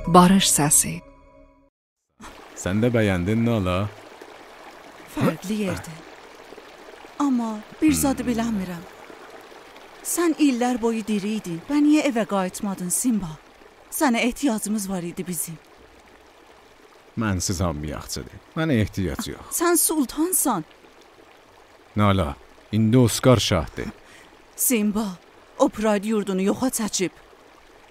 Barış səsi. Sən də bəyəndin Nala? Fərqli yerdə. Amma bir zadı bilmirəm. Sən illər boyu diri idin. Bə niyə evə qayıtmadın Simba? Sənə ehtiyacımız var idi bizim. Mənsiz hamıyaxçıdır. Mənə ehtiyac yox. Sən sultansan. Nala, indi Oscar şahdır. Simba, o Pride yurdunu yoxa çəkib.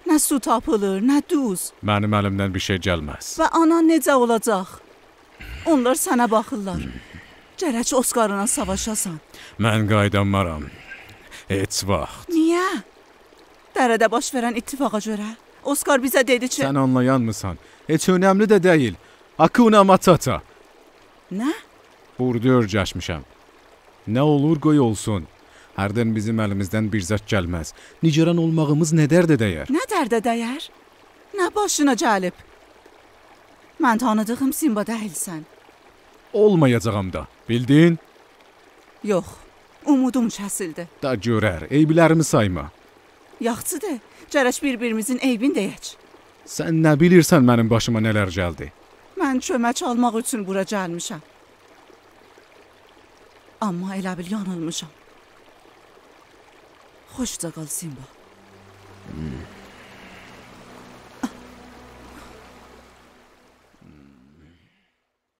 Nə su tapılır, nə duz. Mənim əlimdən bir şey gəlməz. Və anan necə olacaq? Onlar sənə baxırlar. Gərək Oscarına savaşasan. Mən qaydanmaram. Heç vaxt. Niyə? Dərədə baş verən ittifaqa görə. Oscar bizə dedi ki... Sən anlayanmısan. Heç önəmli də deyil. Hakuna Matata. Nə? Burada örgəşmişəm. Nə olur qoy olsun. Hərdən bizim əlimizdən bir zət gəlməz. Nigaran olmağımız nə dərdə dəyər? Nə dərdə dəyər? Nə başına gəlib? Mən tanıdığım Simba deyilsən. Olmayacağam da. Bildin? Yox, umudum kəsildi. Da görər, eybilərimi sayma. Yaxçıdır, gərək bir-birimizin eybini deyək. Sən nə bilirsən mənim başıma nələr gəldi? Mən kömək almaq üçün bura gəlmişəm. Amma elə bil yanılmışam. Xoşca qal Simba.